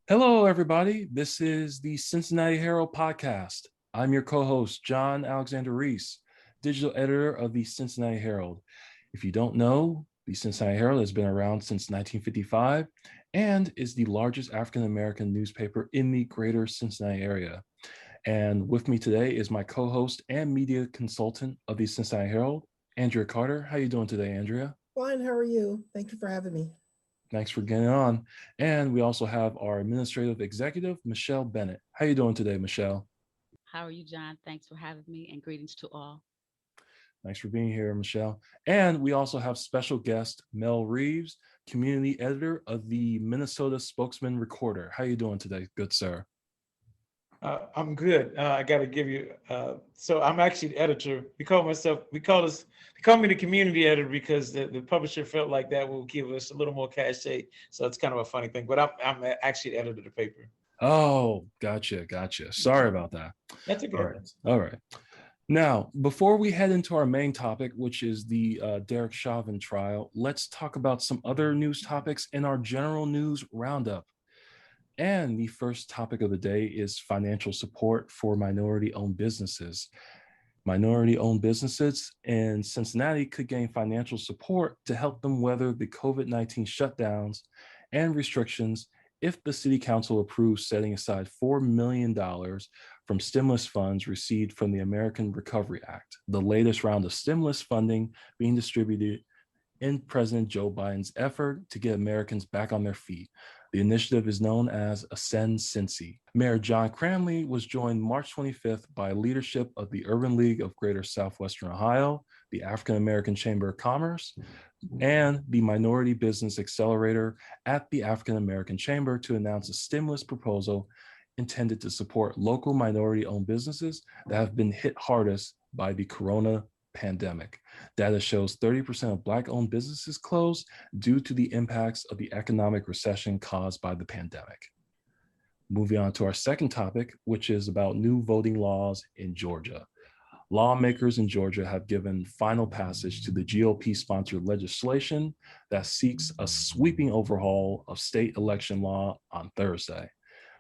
Hello, everybody. This is the Cincinnati Herald Podcast. I'm your co host, John Alexander Reese, digital editor of the Cincinnati Herald. If you don't know, the Cincinnati Herald has been around since 1955 and is the largest African American newspaper in the greater Cincinnati area. And with me today is my co host and media consultant of the Cincinnati Herald, Andria Carter. How are you doing today, Andria? Fine, how are you? Thank you for having me. Thanks for getting on. And we also have our administrative executive, Michele Bennett. How you doing today, Michele? How are you, John? Thanks for having me and greetings to all. Thanks for being here, Michele. And we also have special guest Mel Reeves, community editor of the Minnesota Spokesman-Recorder. How you doing today, good sir? I'm good. I got to give you. So I'm actually the editor. They call me the community editor because the publisher felt like that will give us a little more cachet. So it's kind of a funny thing, but I'm actually the editor of the paper. Oh, gotcha. Sorry about that. That's okay. All right. Now, before we head into our main topic, which is the Derek Chauvin trial, let's talk about some other news topics in our general news roundup. And the first topic of the day is financial support for minority-owned businesses. Minority-owned businesses in Cincinnati could gain financial support to help them weather the COVID-19 shutdowns and restrictions if the city council approves setting aside $4 million from stimulus funds received from the American Recovery Act, the latest round of stimulus funding being distributed in President Joe Biden's effort to get Americans back on their feet. The initiative is known as Ascend Cincy. Mayor John Cranley was joined March 25th by leadership of the Urban League of Greater Southwestern Ohio, the African American Chamber of Commerce, and the Minority Business Accelerator at the African American Chamber to announce a stimulus proposal intended to support local minority-owned businesses that have been hit hardest by the corona pandemic. Data shows 30% of Black-owned businesses closed due to the impacts of the economic recession caused by the pandemic. Moving on to our second topic, which is about new voting laws in Georgia. Lawmakers in Georgia have given final passage to the GOP-sponsored legislation that seeks a sweeping overhaul of state election law on Thursday.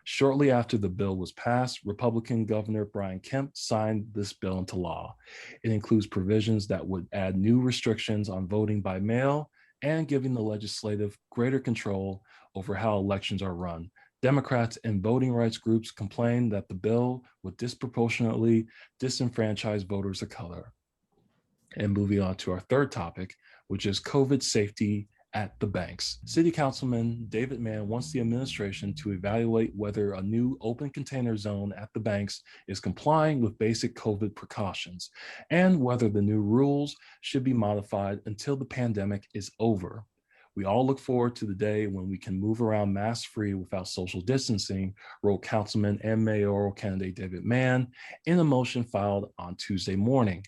Shortly after the bill was passed, Republican Governor Brian Kemp signed this bill into law. It includes provisions that would add new restrictions on voting by mail and giving the legislative greater control over how elections are run. Democrats and voting rights groups complain that the bill would disproportionately disenfranchise voters of color. And moving on to our third topic, which is COVID safety at the banks. City Councilman David Mann wants the administration to evaluate whether a new open container zone at the banks is complying with basic COVID precautions and whether the new rules should be modified until the pandemic is over. We all look forward to the day when we can move around mask-free without social distancing, wrote Councilman and mayoral candidate David Mann in a motion filed on Tuesday morning.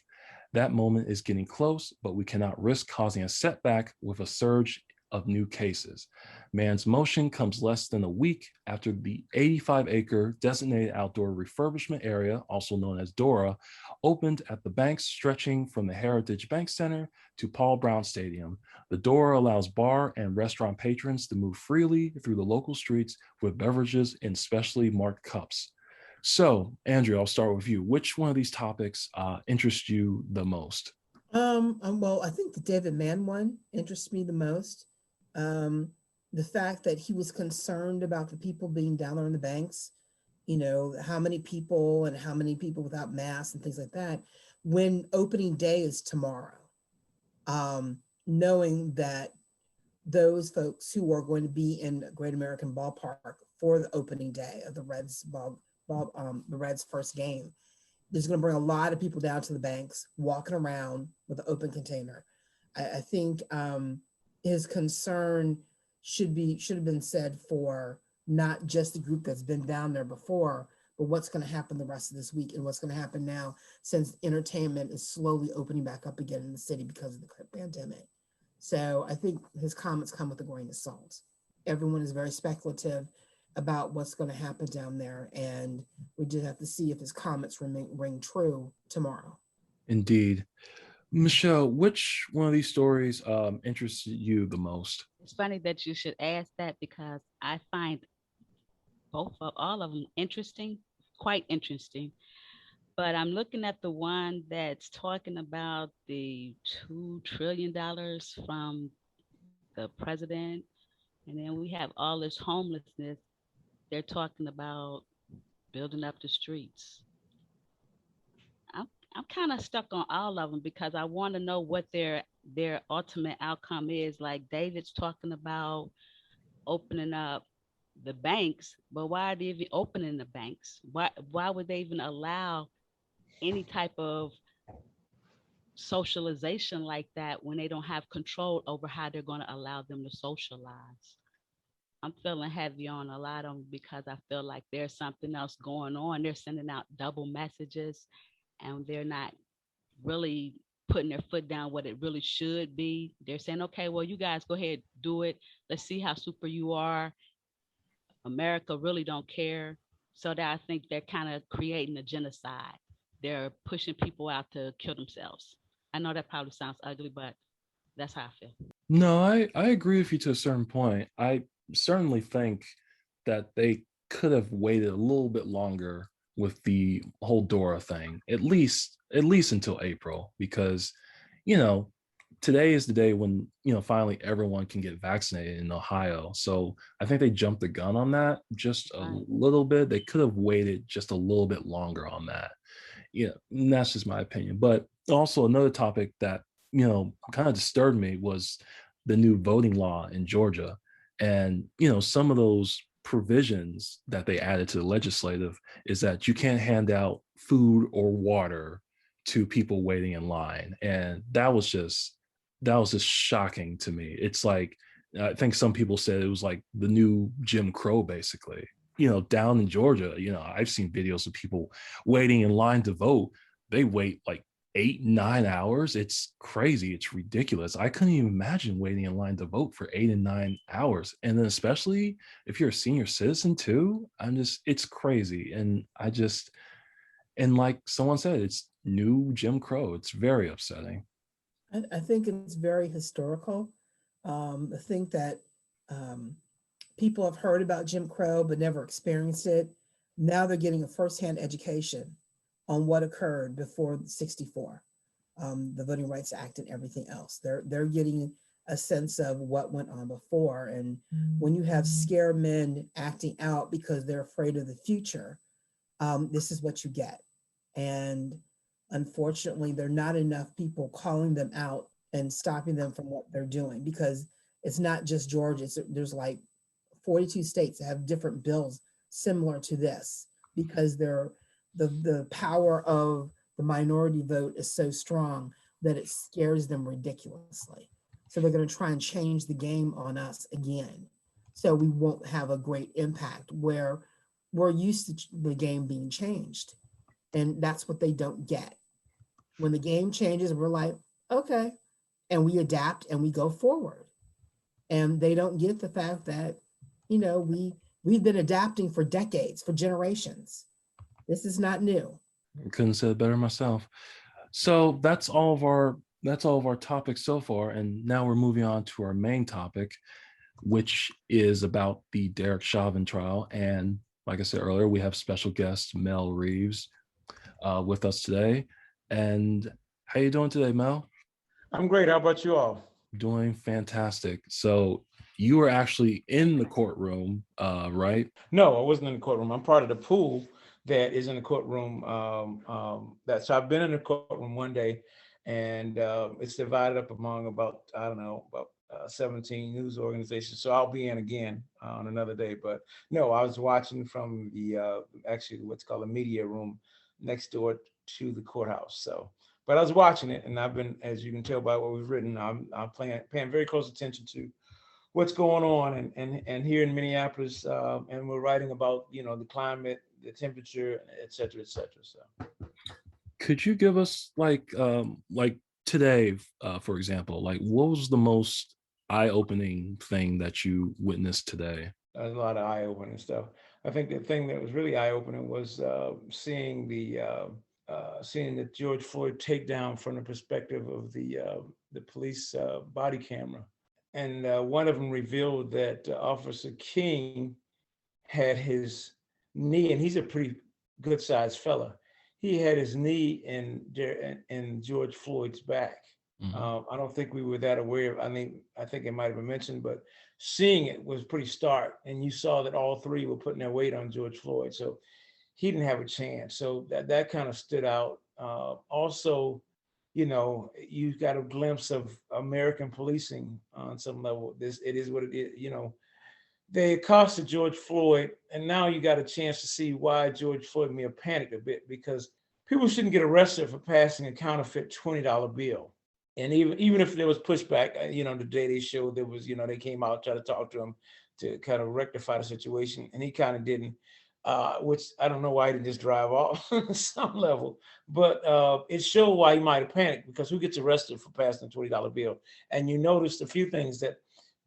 That moment is getting close, but we cannot risk causing a setback with a surge of new cases. Mann's motion comes less than a week after the 85-acre designated outdoor refurbishment area, also known as DORA, opened at the banks stretching from the Heritage Bank Center to Paul Brown Stadium. The DORA allows bar and restaurant patrons to move freely through the local streets with beverages in specially marked cups. So, Andrea, I'll start with you. Which one of these topics interests you the most? Well, I think the David Mann one interests me the most. The fact that he was concerned about the people being down there in the banks, how many people and how many people without masks and things like that, when opening day is tomorrow. Knowing that those folks who are going to be in Great American Ballpark for the opening day of the the Reds' first game, there's going to bring a lot of people down to the banks, walking around with an open container. I think his concern should have been said for not just the group that's been down there before, but what's going to happen the rest of this week and what's going to happen now since entertainment is slowly opening back up again in the city because of the pandemic. So I think his comments come with a grain of salt. Everyone is very speculative about what's going to happen down there, and we just have to see if his comments ring true tomorrow. Indeed. Michele, which one of these stories interests you the most? It's funny that you should ask that because I find all of them interesting, quite interesting. But I'm looking at the one that's talking about the $2 trillion from the president, and then we have all this homelessness. They're talking about building up the streets. I'm I'm kind of stuck on all of them because I want to know what their ultimate outcome is. Like David's talking about opening up the banks, but why are they even opening the banks? Why would they even allow any type of socialization like that when they don't have control over how they're going to allow them to socialize? I'm feeling heavy on a lot of them because I feel like there's something else going on. They're sending out double messages and they're not really putting their foot down what it really should be. They're saying, okay, well, you guys go ahead, do it. Let's see how super you are. America really don't care. So that I think they're kind of creating a genocide. They're pushing people out to kill themselves. I know that probably sounds ugly, but that's how I feel. No, I agree with you to a certain point. I certainly think that they could have waited a little bit longer with the whole Dora thing, at least until April, because you know, today is the day when, finally everyone can get vaccinated in Ohio. So I think they jumped the gun on that just a Right. little bit. They could have waited just a little bit longer on that. And that's just my opinion. But also another topic that, kind of disturbed me was the new voting law in Georgia. And, some of those provisions that they added to the legislative is that you can't hand out food or water to people waiting in line. And that was just shocking to me. It's like, I think some people said it was like the new Jim Crow, basically. Down in Georgia, I've seen videos of people waiting in line to vote. They wait like 8, 9 hours. It's crazy. It's ridiculous. I couldn't even imagine waiting in line to vote for 8 and 9 hours. And then, especially if you're a senior citizen too, it's crazy. And like someone said, it's new Jim Crow. It's very upsetting. I think it's very historical. I think that people have heard about Jim Crow but never experienced it. Now they're getting a firsthand education on what occurred before '64, the Voting Rights Act and everything else. They're getting a sense of what went on before. And when you have scared men acting out because they're afraid of the future, this is what you get. And unfortunately, there are not enough people calling them out and stopping them from what they're doing, because it's not just Georgia. There's like 42 states that have different bills similar to this, because the power of the minority vote is so strong that it scares them ridiculously. So they're going to try and change the game on us again. So we won't have a great impact where we're used to the game being changed. And that's what they don't get. When the game changes, we're like, okay, and we adapt and we go forward. And they don't get the fact that, we've been adapting for decades, for generations. This is not new. I couldn't say it better myself. So that's all of our topics so far. And now we're moving on to our main topic, which is about the Derek Chauvin trial. And like I said earlier, we have special guest Mel Reeves with us today. And how you doing today, Mel? I'm great. How about you all? Doing fantastic. So you were actually in the courtroom, right? No, I wasn't in the courtroom. I'm part of the pool that is in the courtroom. So I've been in the courtroom one day, and it's divided up among about, I don't know, about 17 news organizations. So I'll be in again on another day. But no, I was watching from the actually what's called the media room next door to the courthouse. So, but I was watching it, and I've been, as you can tell by what we've written, I'm paying very close attention to what's going on, and here in Minneapolis, and we're writing about the climate, the temperature, et cetera, et cetera. So Could you give us like today, for example, like what was the most eye-opening thing that you witnessed today? there's a lot of eye-opening stuff. I think the thing that was really eye-opening was seeing the George Floyd takedown from the perspective of the police body camera. And one of them revealed that Officer King had his knee, and he's a pretty good sized fella. He had his knee in George Floyd's back. I don't think we were that aware of. I think it might have been mentioned, but seeing it was pretty stark, and you saw that all three were putting their weight on George Floyd, so he didn't have a chance. So that kind of stood out. Also, you got a glimpse of American policing on some level. It is what it is. They accosted George Floyd, and now you got a chance to see why George Floyd may have panicked a bit, because people shouldn't get arrested for passing a counterfeit $20 bill. And even if there was pushback, the day they showed there was, they came out, tried to talk to him to kind of rectify the situation, and he kind of didn't, which I don't know why he didn't just drive off on some level, but it showed why he might have panicked, because who gets arrested for passing a $20 bill? And you noticed a few things, that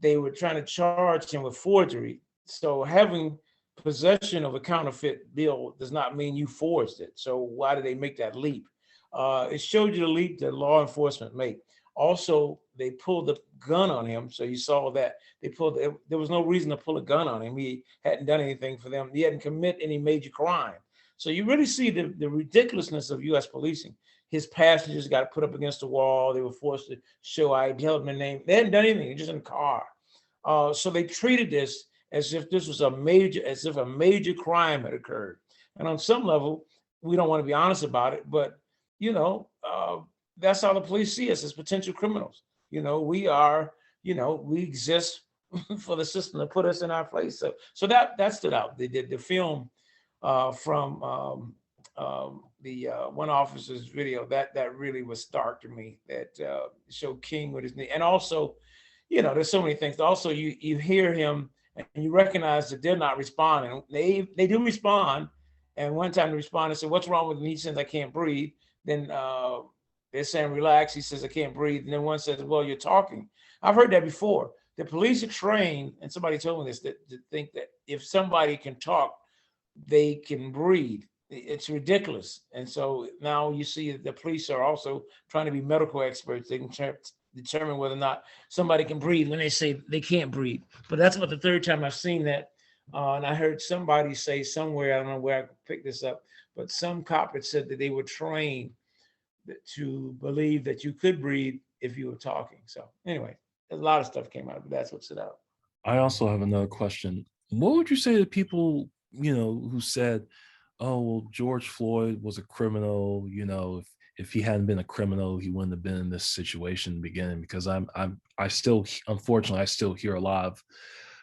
they were trying to charge him with forgery. So having possession of a counterfeit bill does not mean you forged it. So why did they make that leap? It showed you the leap that law enforcement made. Also, they pulled the gun on him. So you saw that there was no reason to pull a gun on him. He hadn't done anything for them. He hadn't committed any major crime. So you really see the ridiculousness of U.S. policing. His passengers got put up against the wall. They were forced to show ID, tell them their name. They hadn't done anything. They're just in a car. So they treated this as if this was a major crime had occurred. And on some level, we don't want to be honest about it, but that's how the police see us, as potential criminals. We exist for the system to put us in our place. So that stood out. They did the film from the one officer's video that really was stark to me. That showed King with his knee, and also, there's so many things. Also, you hear him and you recognize that they're not responding. They do respond, and one time they responded and said, "What's wrong with me?" He says, "I can't breathe." Then they're saying, "Relax." He says, "I can't breathe." And then one says, "Well, you're talking." I've heard that before. The police are trained, and somebody told me this, to think that if somebody can talk, they can breathe. It's ridiculous. And so now you see that the police are also trying to be medical experts. They can determine whether or not somebody can breathe when they say they can't breathe. But that's about the third time I've seen that. And I heard somebody say somewhere, I don't know where I picked this up, but some cop had said that they were trained to believe that you could breathe if you were talking. So anyway, a lot of stuff came out, but that's what stood out. I also have another question. What would you say to people, who said, "Oh, well, George Floyd was a criminal. If he hadn't been a criminal, he wouldn't have been in this situation in the beginning." Because unfortunately, I still hear a lot of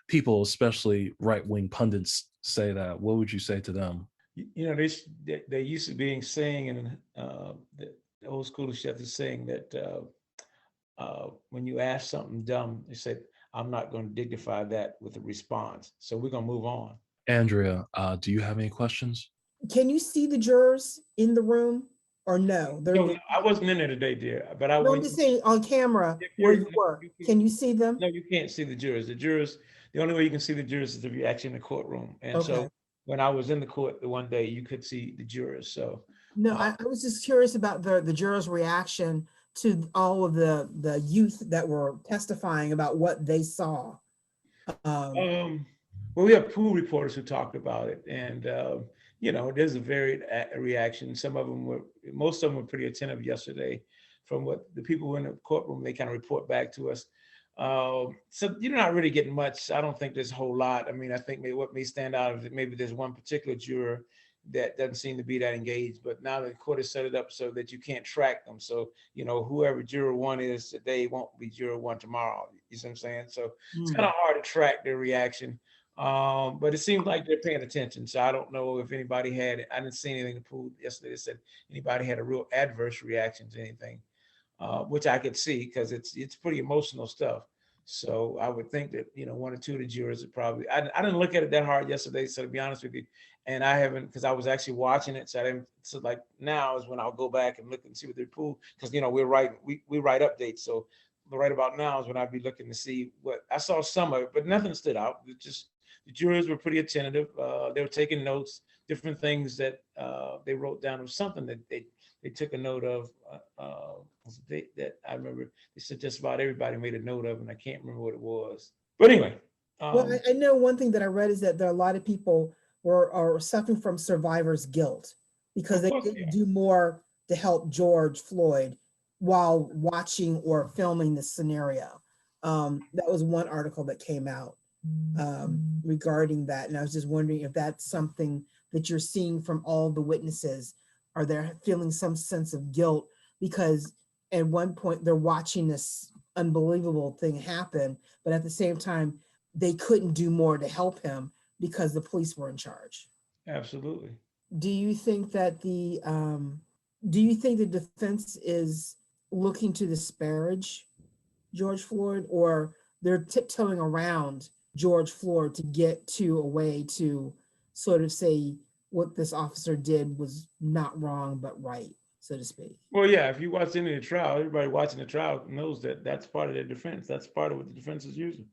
people, especially right-wing pundits, say that. What would you say to them? They used to being saying, and the old school chef is saying that when you ask something dumb, they say, "I'm not going to dignify that with a response." So we're going to move on. Andrea, do you have any questions? Can you see the jurors in the room or no? No, I wasn't in there today, dear. But I'm just saying on camera where you were. Can you see them? No, you can't see the jurors. The only way you can see the jurors is if you're actually in the courtroom. And so when I was in the court the one day, you could see the jurors. So no, I was just curious about the jurors' reaction to all of the youth that were testifying about what they saw. Well, we have pool reporters who talked about it, and there's a varied reaction. Most of them were pretty attentive yesterday. From what the people in the courtroom, they kind of report back to us. So you're not really getting much. I don't think there's a whole lot. I think what may stand out is that maybe there's one particular juror that doesn't seem to be that engaged, but now the court has set it up so that you can't track them. So, whoever juror one is today won't be juror one tomorrow. You see what I'm saying? So it's kind of hard to track their reaction. But it seems like they're paying attention. So I don't know if anybody I didn't see anything in the pool yesterday that said anybody had a real adverse reaction to anything, which I could see because it's pretty emotional stuff. So I would think that, one or two of the jurors would probably, I didn't look at it that hard yesterday. So to be honest with you, and I haven't, because I was actually watching it. So like now is when I'll go back and look and see what their pool, because, we write updates. So right about now is when I'd be looking to see what I saw some of it, but nothing stood out. It just, the jurors were pretty attentive. They were taking notes, different things that they wrote down. It was something that they took a note of that I remember they said just about everybody made a note of, and I can't remember what it was. But anyway, Well, I know one thing that I read is that there are a lot of people are suffering from survivor's guilt because they didn't do more to help George Floyd while watching or filming the scenario. That was one article that came out regarding that. And I was just wondering if that's something that you're seeing from all the witnesses. Are they feeling some sense of guilt because at one point they're watching this unbelievable thing happen, but at the same time, they couldn't do more to help him because the police were in charge. Absolutely. Do you think that the defense is looking to disparage George Floyd, or they're tiptoeing around George Floyd to get to a way to sort of say what this officer did was not wrong but right, so to speak? Well, yeah, if you watch any of the trial, everybody watching the trial knows that that's part of their defense. That's part of what the defense is using.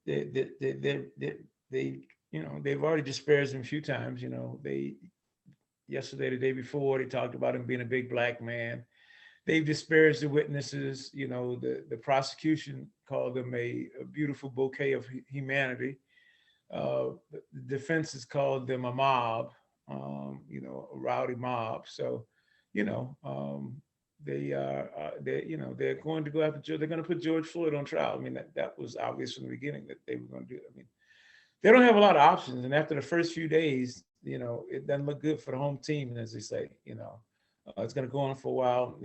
They they've already disparaged him a few times. Yesterday, the day before, they talked about him being a big black man. They've disparaged the witnesses. The prosecution called them a beautiful bouquet of humanity. The defense has called them a mob, a rowdy mob. So, they're going to go after George. They're going to put George Floyd on trial. I mean, that was obvious from the beginning that they were going to do it. I mean, they don't have a lot of options. And after the first few days, it doesn't look good for the home team, as they say. It's going to go on for a while.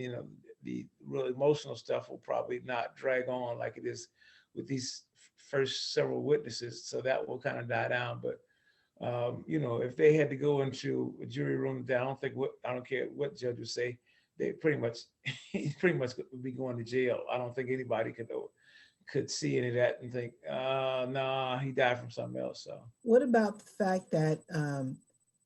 The real emotional stuff will probably not drag on like it is with these first several witnesses. So that will kind of die down. But if they had to go into a jury room, I don't care what judge would say, he pretty much would be going to jail. I don't think anybody could see any of that and think, nah, he died from something else. So what about the fact that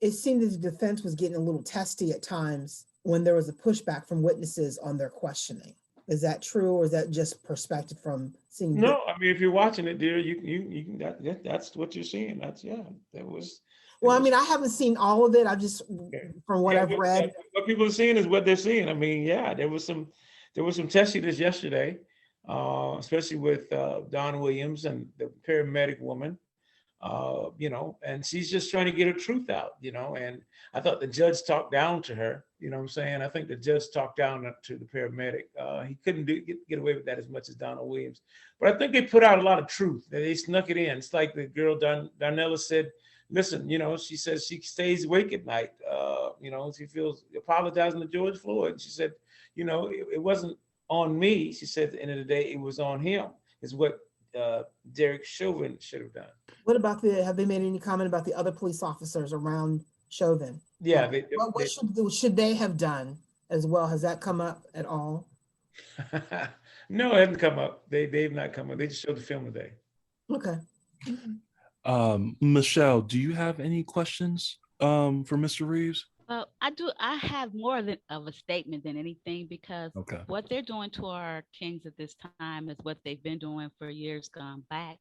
it seemed that the defense was getting a little testy at times when there was a pushback from witnesses on their questioning? Is that true, or is that just perspective from seeing? No, I mean, if you're watching it, dear, you can that's what you're seeing. That was. Well, I mean, I haven't seen all of it. I just, from what I've read. What people are seeing is what they're seeing. I mean, yeah, there was some testiness yesterday, especially with Don Williams and the paramedic woman, and she's just trying to get her truth out, and I thought the judge talked down to her, what I'm saying? I think the judge talked down to the paramedic. He couldn't get away with that as much as Donald Williams, but I think they put out a lot of truth. They snuck it in. It's like the girl Darnella said, listen, she says she stays awake at night. She feels apologizing to George Floyd. She said, it wasn't on me. She said at the end of the day, it was on him, is what Derek Chauvin should have done. What about have they made any comment about the other police officers around Chauvin? Yeah. What should they have done as well? Has that come up at all? No, it hasn't come up. They've not come up. They just showed the film today. Okay. Michele, do you have any questions for Mr. Reeves? Well, I do. I have more of a statement than anything, because what they're doing to our kings at this time is what they've been doing for years gone back,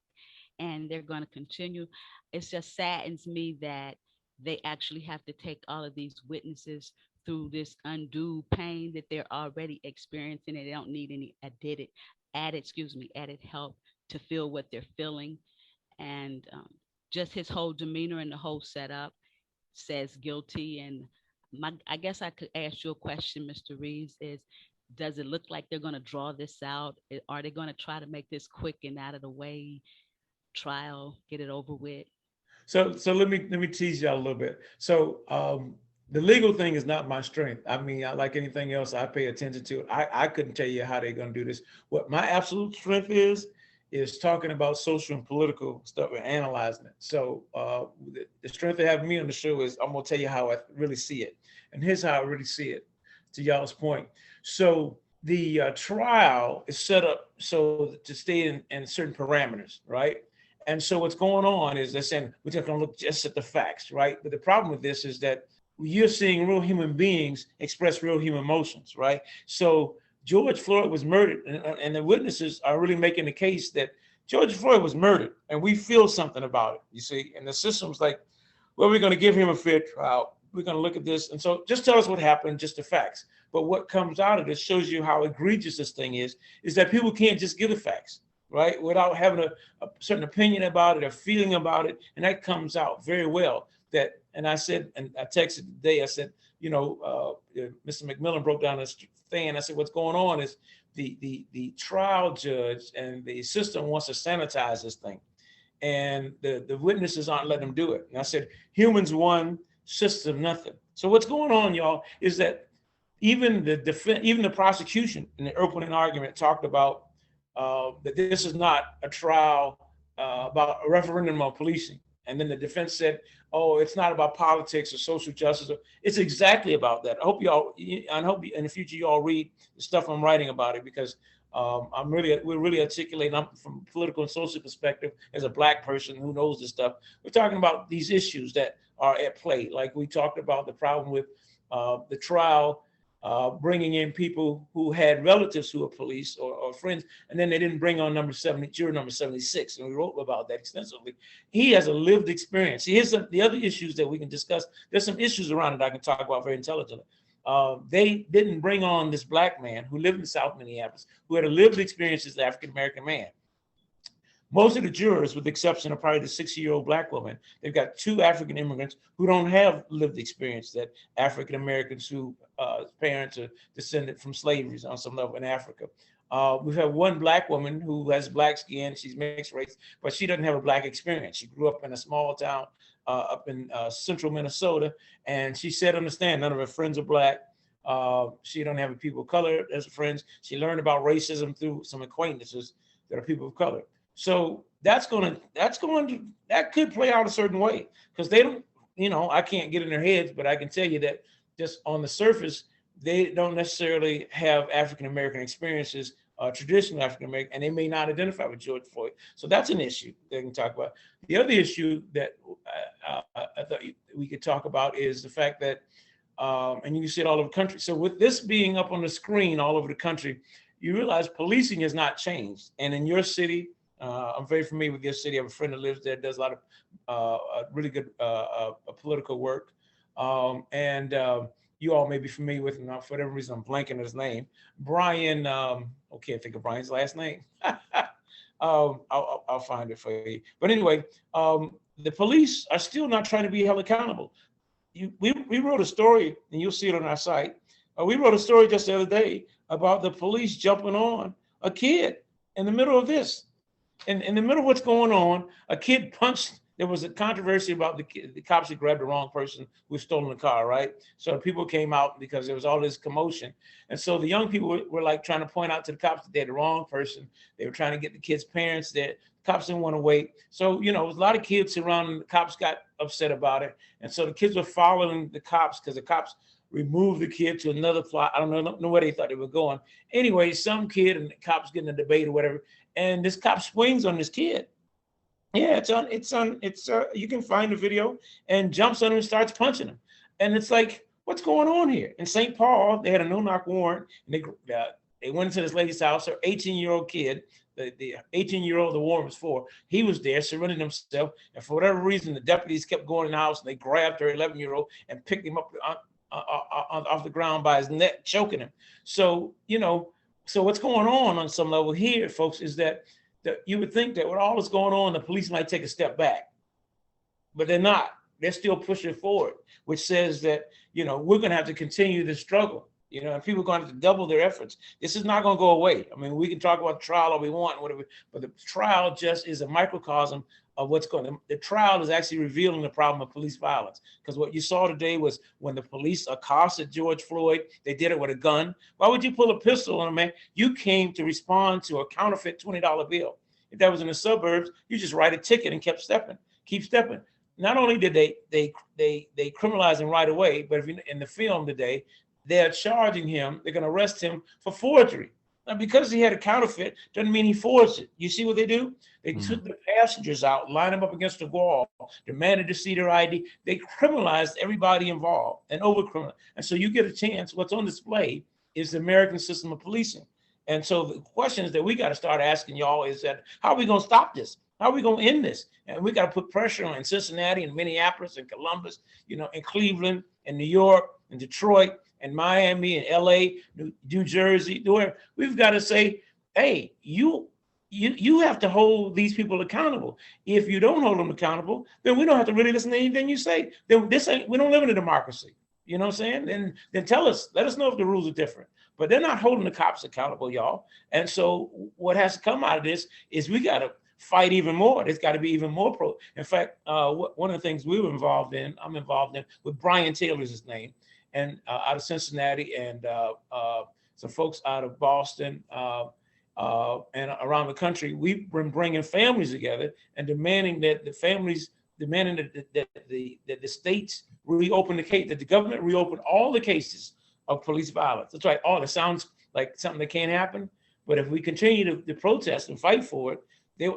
and they're going to continue. It just saddens me that they actually have to take all of these witnesses through this undue pain that they're already experiencing, and they don't need any added help to feel what they're feeling. And just his whole demeanor and the whole setup says guilty. And I guess I could ask you a question, Mr. Reeves, is does it look like they're going to draw this out? Are they going to try to make this quick and out of the way trial, get it over with? So let me tease y'all a little bit. So the legal thing is not my strength. I mean, like anything else, I pay attention to it. I couldn't tell you how they're going to do this. What my absolute strength is talking about social and political stuff and analyzing it. So the strength of having me on the show is I'm going to tell you how I really see it. And here's how I really see it, to y'all's point. So the trial is set up so to stay in certain parameters, right? And so what's going on is they're saying, we're just going to look just at the facts, right? But the problem with this is that you're seeing real human beings express real human emotions, right? So George Floyd was murdered, and the witnesses are really making the case that George Floyd was murdered, and we feel something about it, you see? And the system's like, well, we're going to give him a fair trial. We're going to look at this. And so just tell us what happened, just the facts. But what comes out of this shows you how egregious this thing is that people can't just give the facts, right? Without having a certain opinion about it or feeling about it. And that comes out very well. And I said, and I texted today, I said, Mr. McMillan broke down this thing. I said, what's going on is the trial judge and the system wants to sanitize this thing. And the witnesses aren't letting them do it. And I said, humans won, system nothing. So what's going on, y'all, is that even the prosecution in the opening argument talked about that this is not a trial about a referendum on policing. And then the defense said, oh, it's not about politics or social justice. It's exactly about that. I hope in the future you all read the stuff I'm writing about it, because we're really articulating. I'm from a political and social perspective as a Black person who knows this stuff. We're talking about these issues that are at play. Like we talked about the problem with the trial, bringing in people who had relatives who were police or friends, and then they didn't bring on juror number 76, and we wrote about that extensively. He has a lived experience. Here's the other issues that we can discuss. There's some issues around it I can talk about very intelligently. They didn't bring on this Black man who lived in South Minneapolis, who had a lived experience as an African-American man. Most of the jurors, with the exception of probably the 60-year-old Black woman, they've got 2 African immigrants who don't have lived experience that African Americans who parents are descended from slavery on some level in Africa. We've had 1 Black woman who has Black skin. She's mixed race, but she doesn't have a Black experience. She grew up in a small town up in central Minnesota, and she said, understand, none of her friends are Black. She don't have people of color as friends. She learned about racism through some acquaintances that are people of color. So that could play out a certain way, because they don't, I can't get in their heads, but I can tell you that just on the surface, they don't necessarily have African-American experiences, traditional African-American, and they may not identify with George Floyd. So that's an issue they can talk about. The other issue that I thought we could talk about is the fact that, and you can see it all over the country. So with this being up on the screen all over the country, you realize policing has not changed. And in your city, I'm very familiar with your city. I have a friend that lives there, does a lot of really good political work. You all may be familiar with him. For whatever reason, I'm blanking his name. Brian, can't think of Brian's last name. I'll find it for you. But anyway, the police are still not trying to be held accountable. We wrote a story, and you'll see it on our site. We wrote a story just the other day about the police jumping on a kid in the middle of this. In the middle of what's going on, a kid punched. There was a controversy about the cops had grabbed the wrong person who had stolen the car, right? So people came out because there was all this commotion. And so the young people were like trying to point out to the cops that they had the wrong person. They were trying to get the kids' parents there. Cops didn't want to wait. So, there was a lot of kids around, and the cops got upset about it. And so the kids were following the cops because the cops removed the kid to another plot. I don't know where they thought they were going. Anyway, some kid and the cops getting a debate or whatever. And this cop swings on this kid. Yeah, you can find the video, and jumps on him and starts punching him. And it's like, what's going on here? In St. Paul, they had a no-knock warrant, and they went into this lady's house. Her 18-year-old kid, the 18-year-old the warrant was for, he was there surrendering himself. And for whatever reason, the deputies kept going in the house, and they grabbed her 11-year-old and picked him up off the ground by his neck, choking him. So, so what's going on some level here, folks, is that you would think that with all that's going on, the police might take a step back, but they're not. They're still pushing forward, which says that, we're going to have to continue this struggle, and people are going to have to double their efforts. This is not going to go away. I mean, we can talk about the trial all we want, whatever, but the trial just is a microcosm of what's going on. The trial is actually revealing the problem of police violence, because what you saw today was when the police accosted George Floyd, they did it with a gun. Why would you pull a pistol on a man? You came to respond to a counterfeit $20 bill. If that was in the suburbs, you just write a ticket and keep stepping. Not only did they criminalize him right away, but if in the film today, they're charging him, they're going to arrest him for forgery. Now, because he had a counterfeit, doesn't mean he forged it. You see what they do? They took the passengers out, lined them up against the wall, demanded to see their ID. They criminalized everybody involved and over-criminalized. And so you get a chance. What's on display is the American system of policing. And so the questions that we got to start asking y'all is that, how are we going to stop this? How are we going to end this? And we got to put pressure on in Cincinnati and Minneapolis and Columbus, and Cleveland and New York and Detroit and Miami and LA, New Jersey, where we've got to say, hey, you you have to hold these people accountable. If you don't hold them accountable, then we don't have to really listen to anything you say. Then we don't live in a democracy. You know what I'm saying? Then tell us, let us know if the rules are different. But they're not holding the cops accountable, y'all. And so what has to come out of this is we got to fight even more. There's got to be even more pro. In fact, one of the things I'm involved in with Brian Taylor's his name, and out of Cincinnati, and some folks out of Boston, and around the country. We've been bringing families together and demanding that the states reopen the case, that the government reopen all the cases of police violence. That's right. All it sounds like something that can't happen, but if we continue to protest and fight for it,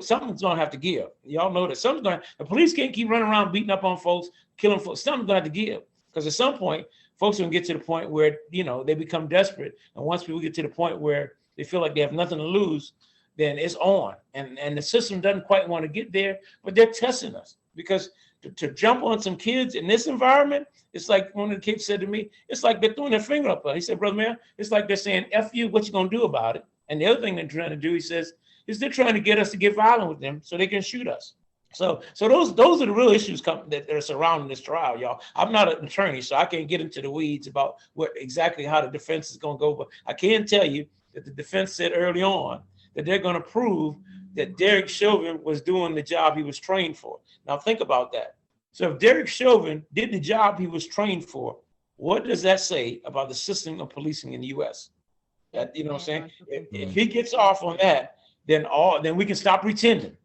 something's gonna have to give. Y'all know that the police can't keep running around beating up on folks, killing folks. Something's gonna have to give, because at some point, folks are gonna get to the point where they become desperate, and once people get to the point where they feel like they have nothing to lose, then it's on. And the system doesn't quite want to get there, but they're testing us, because to jump on some kids in this environment, it's like one of the kids said to me, it's like they're throwing their finger up. He said, "Brother man, it's like they're saying, F you, what you gonna do about it?" And the other thing they're trying to do, he says, is they're trying to get us to get violent with them so they can shoot us. So those are the real issues that are surrounding this trial, y'all. I'm not an attorney, so I can't get into the weeds about how the defense is gonna go, but I can tell you that the defense said early on that they're going to prove that Derek Chauvin was doing the job he was trained for. Now think about that. So if Derek Chauvin did the job he was trained for, what does that say about the system of policing in the U.S.? That, you know what I'm saying? If he gets off on that, then we can stop pretending.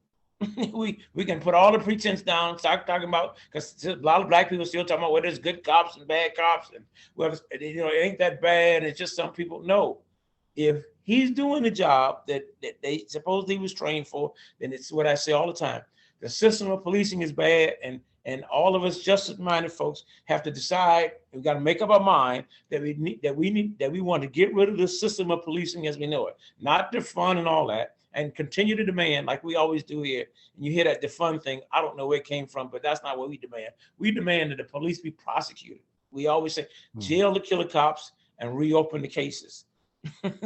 we can put all the pretense down, start talking about, because a lot of black people still talking about whether there's good cops and bad cops, and whether it ain't that bad. It's just some people. No. If he's doing the job that they supposedly was trained for, then it's what I say all the time. The system of policing is bad, and all of us justice-minded folks have to decide. We've got to make up our mind that we want to get rid of the system of policing as we know it, not defund and all that, and continue to demand like we always do here. And you hear that defund thing. I don't know where it came from, but that's not what we demand. We demand that the police be prosecuted. We always say jail the killer cops and reopen the cases.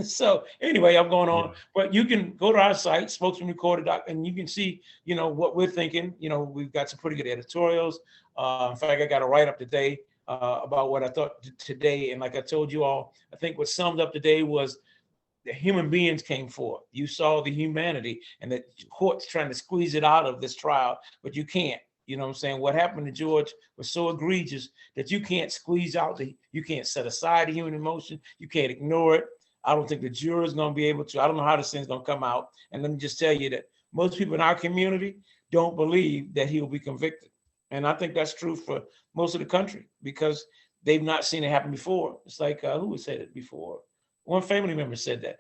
So anyway, I'm going on, but you can go to our site, Spokesman-Recorder, and you can see, what we're thinking. We've got some pretty good editorials. In fact, I got a write-up today about what I thought today. And like I told you all, I think what summed up today was the human beings came forth. You saw the humanity, and the court's trying to squeeze it out of this trial, but you can't. You know what I'm saying? What happened to George was so egregious that you can't squeeze out you can't set aside the human emotion. You can't ignore it. I don't think the juror is going to be able to. I don't know how this thing's going to come out. And let me just tell you that most people in our community don't believe that he will be convicted. And I think that's true for most of the country, because they've not seen it happen before. It's like, who said it before? One family member said that.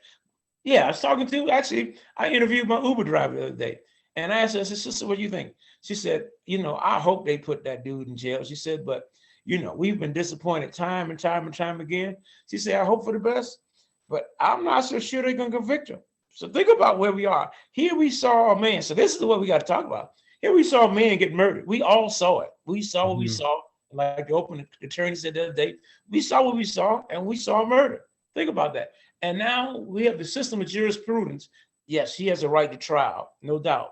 Yeah, I was talking to, actually, I interviewed my Uber driver the other day. And I asked her, I said, "Sister, what do you think?" She said, "I hope they put that dude in jail." She said, "But, we've been disappointed time and time and time again." She said, "I hope for the best, but I'm not so sure they're going to convict him." So think about where we are. Here we saw a man. So this is what we got to talk about. Here we saw a man get murdered. We all saw it. We saw what we saw. Like the open attorney said the other day, we saw what we saw, and we saw murder. Think about that. And now we have the system of jurisprudence. Yes, he has a right to trial, no doubt.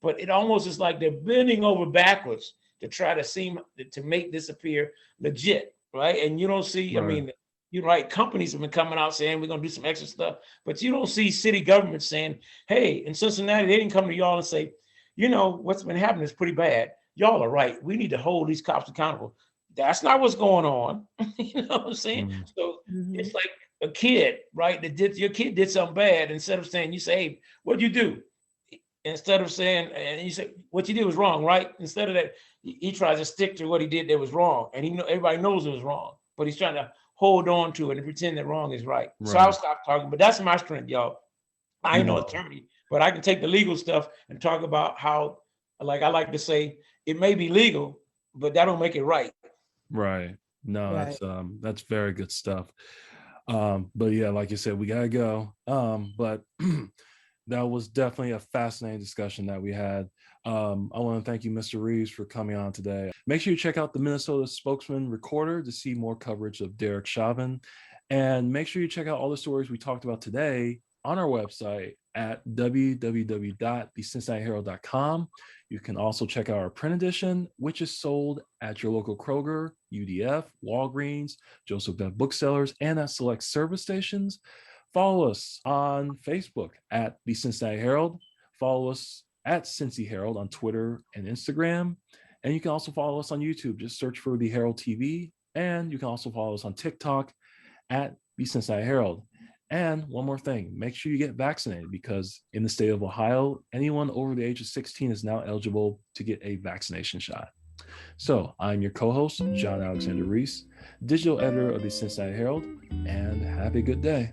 But it almost is like they're bending over backwards to try to make this appear legit, right? And you don't see, right. You're right. Companies have been coming out saying we're going to do some extra stuff, but you don't see city government saying, "Hey, in Cincinnati, they didn't come to y'all and say, what's been happening is pretty bad. Y'all are right. We need to hold these cops accountable." That's not what's going on. You know what I'm saying? So it's like a kid, right? Your kid did something bad. Instead of saying, you say, "Hey, what'd you do?" Instead of saying, and you say, "What you did was wrong," right? Instead of that, he tries to stick to what he did that was wrong. And everybody knows it was wrong, but he's trying to hold on to it and pretend that wrong is right. So I'll stop talking, but that's my strength, y'all. I ain't no attorney, but I can take the legal stuff and talk about how, like I like to say, it may be legal, but that don't make it right. Right. No, right. That's very good stuff. But yeah, like you said, we gotta go. But that was definitely a fascinating discussion that we had. I want to thank you, Mr. Reeves, for coming on today. Make sure you check out the Minnesota Spokesman-Recorder to see more coverage of Derek Chauvin. And make sure you check out all the stories we talked about today on our website at www.thecincinnatiherald.com. You can also check out our print edition, which is sold at your local Kroger, UDF, Walgreens, Joseph Beth Booksellers, and at select service stations. Follow us on Facebook at The Cincinnati Herald. Follow us at Cincy Herald on Twitter and Instagram. And you can also follow us on YouTube. Just search for The Herald TV. And you can also follow us on TikTok at The Cincinnati Herald. And one more thing, make sure you get vaccinated, because in the state of Ohio, anyone over the age of 16 is now eligible to get a vaccination shot. So I'm your co-host, John Alexander Reese, digital editor of the Cincinnati Herald, and have a good day.